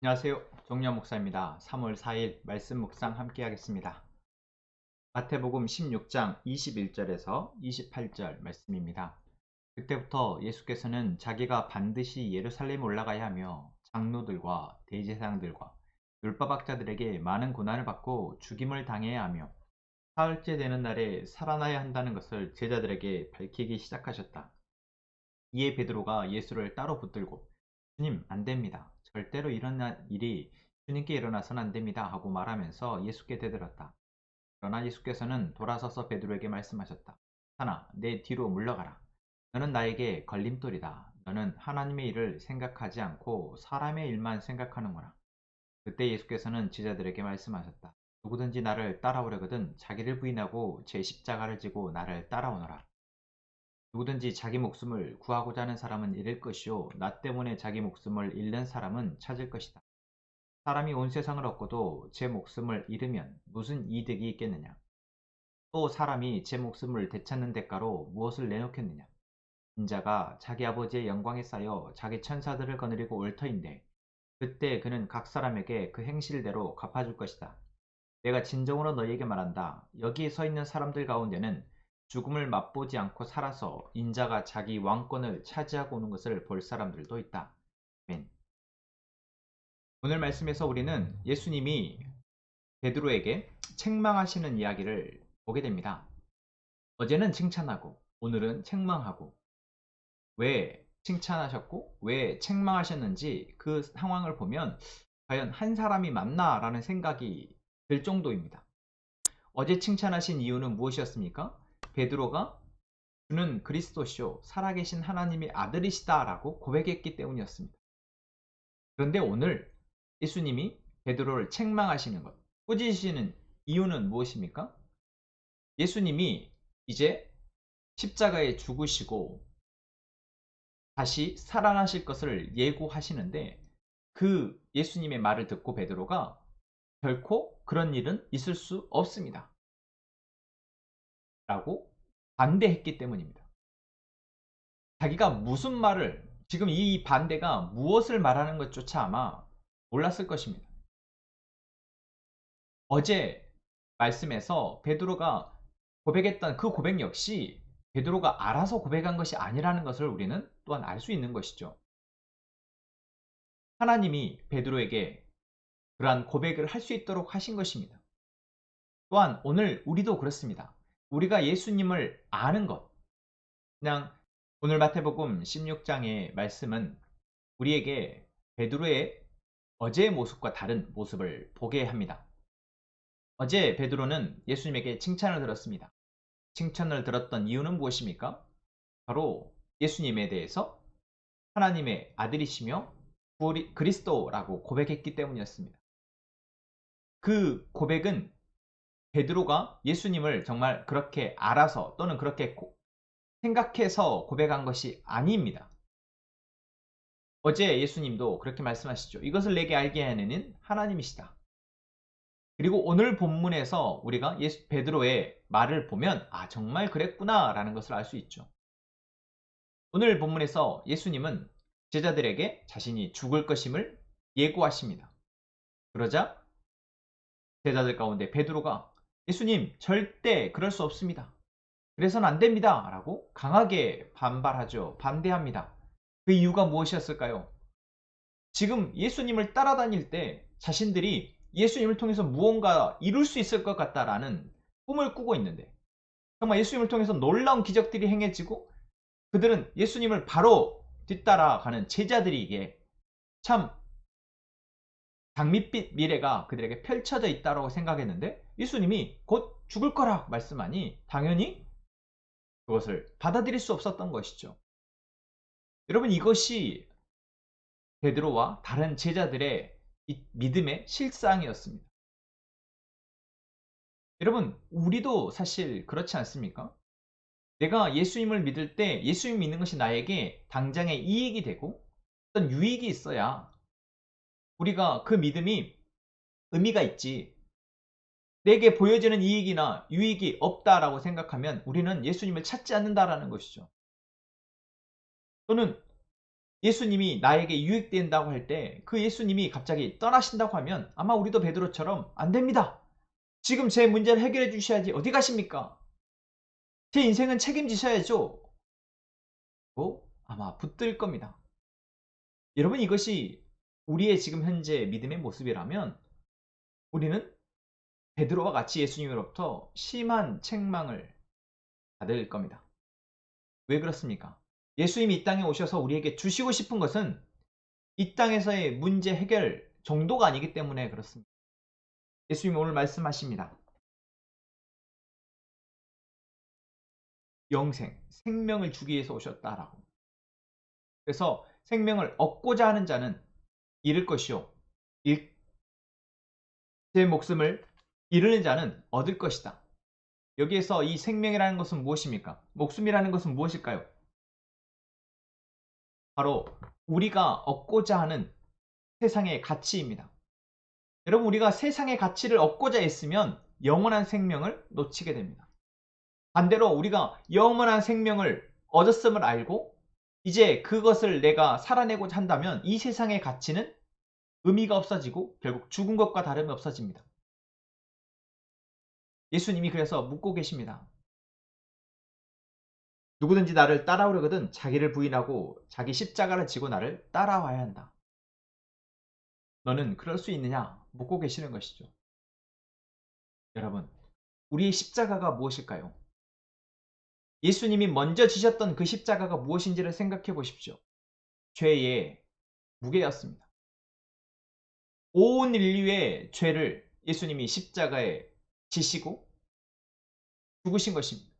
안녕하세요. 정리환 목사입니다. 3월 4일 말씀 묵상 함께 하겠습니다. 마태복음 16장 21절에서 28절 말씀입니다. 그때부터 예수께서는 자기가 반드시 예루살렘에 올라가야 하며 장로들과 대제사장들과 율법학자들에게 많은 고난을 받고 죽임을 당해야 하며 사흘째 되는 날에 살아나야 한다는 것을 제자들에게 밝히기 시작하셨다. 이에 베드로가 예수를 따로 붙들고 주님, 안 됩니다. 절대로 이런 일이 주님께 일어나선 안 됩니다. 하고 말하면서 예수께 대들었다. 그러나 예수께서는 돌아서서 베드로에게 말씀하셨다. 하나, 내 뒤로 물러가라. 너는 나에게 걸림돌이다. 너는 하나님의 일을 생각하지 않고 사람의 일만 생각하는구나. 그때 예수께서는 제자들에게 말씀하셨다. 누구든지 나를 따라오려거든 자기를 부인하고 제 십자가를 지고 나를 따라오너라. 누구든지 자기 목숨을 구하고자 하는 사람은 잃을 것이요 나 때문에 자기 목숨을 잃는 사람은 찾을 것이다. 사람이 온 세상을 얻고도 제 목숨을 잃으면 무슨 이득이 있겠느냐. 또 사람이 제 목숨을 되찾는 대가로 무엇을 내놓겠느냐. 인자가 자기 아버지의 영광에 쌓여 자기 천사들을 거느리고 올 터인데 그때 그는 각 사람에게 그 행실대로 갚아줄 것이다. 내가 진정으로 너희에게 말한다. 여기 서 있는 사람들 가운데는 죽음을 맛보지 않고 살아서 인자가 자기 왕권을 차지하고 오는 것을 볼 사람들도 있다. 아멘. 오늘 말씀에서 우리는 예수님이 베드로에게 책망하시는 이야기를 보게 됩니다. 어제는 칭찬하고 오늘은 책망하고, 왜 칭찬하셨고 왜 책망하셨는지 그 상황을 보면 과연 한 사람이 맞나 라는 생각이 들 정도입니다. 어제 칭찬하신 이유는 무엇이었습니까? 베드로가 주는 그리스도시요 살아계신 하나님의 아들이시다 라고 고백했기 때문이었습니다. 그런데 오늘 예수님이 베드로를 책망하시는 것, 꾸짖으시는 이유는 무엇입니까? 예수님이 이제 십자가에 죽으시고 다시 살아나실 것을 예고하시는데 그 예수님의 말을 듣고 베드로가 결코 그런 일은 있을 수 없습니다 라고 반대했기 때문입니다. 자기가 무슨 말을, 지금 이 반대가 무엇을 말하는 것조차 아마 몰랐을 것입니다. 어제 말씀에서 베드로가 고백했던 그 고백 역시 베드로가 알아서 고백한 것이 아니라는 것을 우리는 또한 알 수 있는 것이죠. 하나님이 베드로에게 그러한 고백을 할 수 있도록 하신 것입니다. 또한 오늘 우리도 그렇습니다. 우리가 예수님을 아는 것, 그냥 오늘 마태복음 16장의 말씀은 우리에게 베드로의 어제의 모습과 다른 모습을 보게 합니다. 어제 베드로는 예수님에게 칭찬을 들었습니다. 칭찬을 들었던 이유는 무엇입니까? 바로 예수님에 대해서 하나님의 아들이시며 그리스도라고 고백했기 때문이었습니다. 그 고백은 베드로가 예수님을 정말 그렇게 알아서 또는 그렇게 생각해서 고백한 것이 아닙니다. 어제 예수님도 그렇게 말씀하시죠. 이것을 내게 알게 하는 하나님이시다. 그리고 오늘 본문에서 우리가 베드로의 말을 보면 정말 그랬구나 라는 것을 알 수 있죠. 오늘 본문에서 예수님은 제자들에게 자신이 죽을 것임을 예고하십니다. 그러자 제자들 가운데 베드로가 예수님 절대 그럴 수 없습니다. 그래서는 안 됩니다. 라고 강하게 반발하죠. 반대합니다. 그 이유가 무엇이었을까요? 지금 예수님을 따라다닐 때 자신들이 예수님을 통해서 무언가 이룰 수 있을 것 같다라는 꿈을 꾸고 있는데 정말 예수님을 통해서 놀라운 기적들이 행해지고 그들은 예수님을 바로 뒤따라가는 제자들이기에 참 장밋빛 미래가 그들에게 펼쳐져 있다고 생각했는데 예수님이 곧 죽을 거라 말씀하니 당연히 그것을 받아들일 수 없었던 것이죠. 여러분, 이것이 베드로와 다른 제자들의 이 믿음의 실상이었습니다. 여러분, 우리도 사실 그렇지 않습니까? 내가 예수님을 믿을 때 예수님 믿는 것이 나에게 당장의 이익이 되고 어떤 유익이 있어야 우리가 그 믿음이 의미가 있지. 내게 보여지는 이익이나 유익이 없다라고 생각하면 우리는 예수님을 찾지 않는다라는 것이죠. 또는 예수님이 나에게 유익된다고 할 때 그 예수님이 갑자기 떠나신다고 하면 아마 우리도 베드로처럼 안 됩니다. 지금 제 문제를 해결해 주셔야지 어디 가십니까? 제 인생은 책임지셔야죠. 고 아마 붙들 겁니다. 여러분 이것이 우리의 지금 현재 믿음의 모습이라면 우리는 베드로와 같이 예수님으로부터 심한 책망을 받을 겁니다. 왜 그렇습니까? 예수님이 이 땅에 오셔서 우리에게 주시고 싶은 것은 이 땅에서의 문제 해결 정도가 아니기 때문에 그렇습니다. 예수님이 오늘 말씀하십니다. 영생, 생명을 주기 위해서 오셨다라고. 그래서 생명을 얻고자 하는 자는 잃을 것이요. 제 목숨을 잃는 자는 얻을 것이다. 여기에서 이 생명이라는 것은 무엇입니까? 목숨이라는 것은 무엇일까요? 바로 우리가 얻고자 하는 세상의 가치입니다. 여러분 우리가 세상의 가치를 얻고자 했으면 영원한 생명을 놓치게 됩니다. 반대로 우리가 영원한 생명을 얻었음을 알고 이제 그것을 내가 살아내고자 한다면 이 세상의 가치는 의미가 없어지고 결국 죽은 것과 다름이 없어집니다. 예수님이 그래서 묻고 계십니다. 누구든지 나를 따라오려거든 자기를 부인하고 자기 십자가를 지고 나를 따라와야 한다. 너는 그럴 수 있느냐? 묻고 계시는 것이죠. 여러분, 우리의 십자가가 무엇일까요? 예수님이 먼저 지셨던 그 십자가가 무엇인지를 생각해 보십시오. 죄의 무게였습니다. 온 인류의 죄를 예수님이 십자가에 지시고 죽으신 것입니다.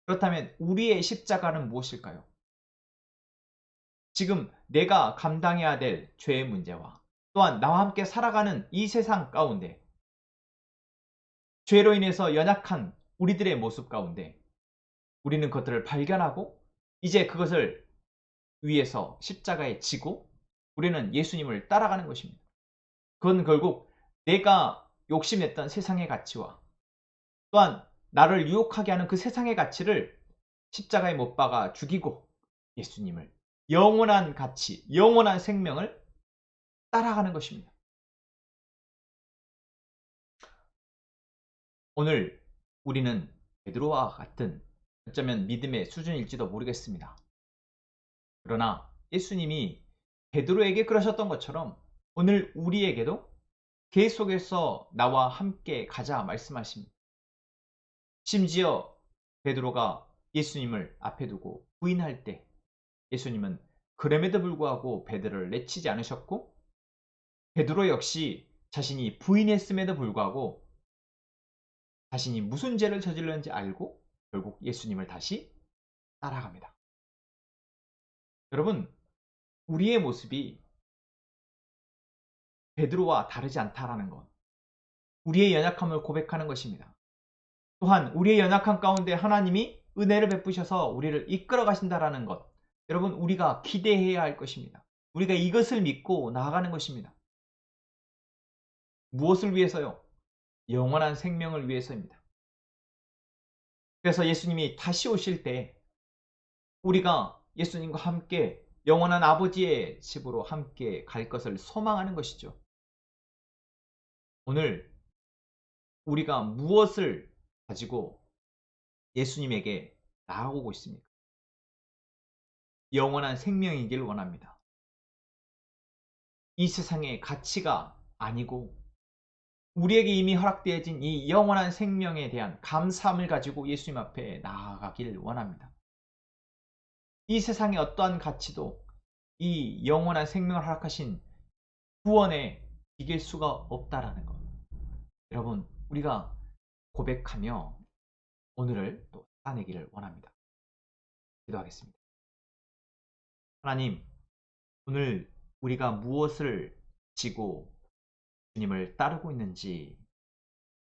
그렇다면 우리의 십자가는 무엇일까요? 지금 내가 감당해야 될 죄의 문제와 또한 나와 함께 살아가는 이 세상 가운데 죄로 인해서 연약한 우리들의 모습 가운데 우리는 그것들을 발견하고 이제 그것을 위해서 십자가에 지고 우리는 예수님을 따라가는 것입니다. 그건 결국 내가 욕심냈던 세상의 가치와 또한 나를 유혹하게 하는 그 세상의 가치를 십자가에 못 박아 죽이고 예수님을 영원한 가치, 영원한 생명을 따라가는 것입니다. 오늘 우리는 베드로와 같은 어쩌면 믿음의 수준일지도 모르겠습니다. 그러나 예수님이 베드로에게 그러셨던 것처럼 오늘 우리에게도 계속해서 나와 함께 가자 말씀하십니다. 심지어 베드로가 예수님을 앞에 두고 부인할 때 예수님은 그럼에도 불구하고 베드로를 내치지 않으셨고 베드로 역시 자신이 부인했음에도 불구하고 자신이 무슨 죄를 저질렀는지 알고 결국 예수님을 다시 따라갑니다. 여러분, 우리의 모습이 베드로와 다르지 않다라는 것, 우리의 연약함을 고백하는 것입니다. 또한 우리의 연약함 가운데 하나님이 은혜를 베푸셔서 우리를 이끌어 가신다라는 것, 여러분 우리가 기대해야 할 것입니다. 우리가 이것을 믿고 나아가는 것입니다. 무엇을 위해서요? 영원한 생명을 위해서입니다. 그래서 예수님이 다시 오실 때 우리가 예수님과 함께 영원한 아버지의 집으로 함께 갈 것을 소망하는 것이죠. 오늘 우리가 무엇을 가지고 예수님에게 나아오고 있습니까? 영원한 생명이길 원합니다. 이 세상의 가치가 아니고 우리에게 이미 허락되어진 이 영원한 생명에 대한 감사함을 가지고 예수님 앞에 나아가길 원합니다. 이 세상의 어떠한 가치도 이 영원한 생명을 허락하신 구원에 이길 수가 없다라는 것. 여러분, 우리가 고백하며 오늘을 또 따내기를 원합니다. 기도하겠습니다. 하나님, 오늘 우리가 무엇을 지고 주님을 따르고 있는지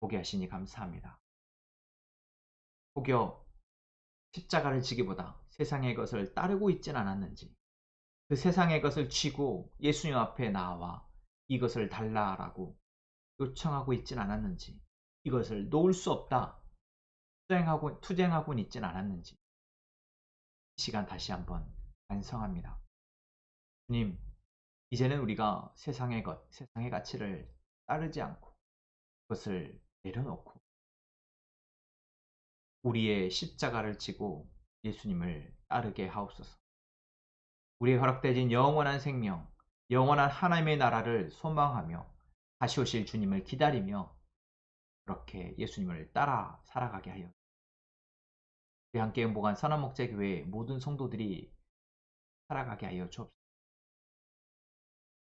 보게 하시니 감사합니다. 혹여 십자가를 지기보다 세상의 것을 따르고 있진 않았는지, 그 세상의 것을 쥐고 예수님 앞에 나와 이것을 달라라고 요청하고 있진 않았는지, 이것을 놓을 수 없다 투쟁하고는 있진 않았는지, 이 시간 다시 한번 반성합니다. 주님, 이제는 우리가 세상의 것, 세상의 가치를 따르지 않고 그것을 내려놓고 우리의 십자가를 지고 예수님을 따르게 하옵소서. 우리의 허락되진 영원한 생명, 영원한 하나님의 나라를 소망하며 다시 오실 주님을 기다리며 그렇게 예수님을 따라 살아가게 하여 우리 함께 행복한 선한목자교회 모든 성도들이 살아가게 하여 주옵소서.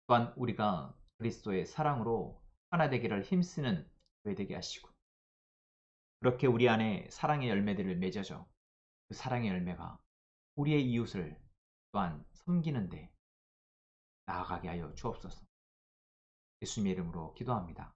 또한 우리가 그리스도의 사랑으로 하나 되기를 힘쓰는 교회 되게 하시고 그렇게 우리 안에 사랑의 열매들을 맺어져 그 사랑의 열매가 우리의 이웃을 또한 섬기는데 나아가게 하여 주옵소서. 예수님의 이름으로 기도합니다.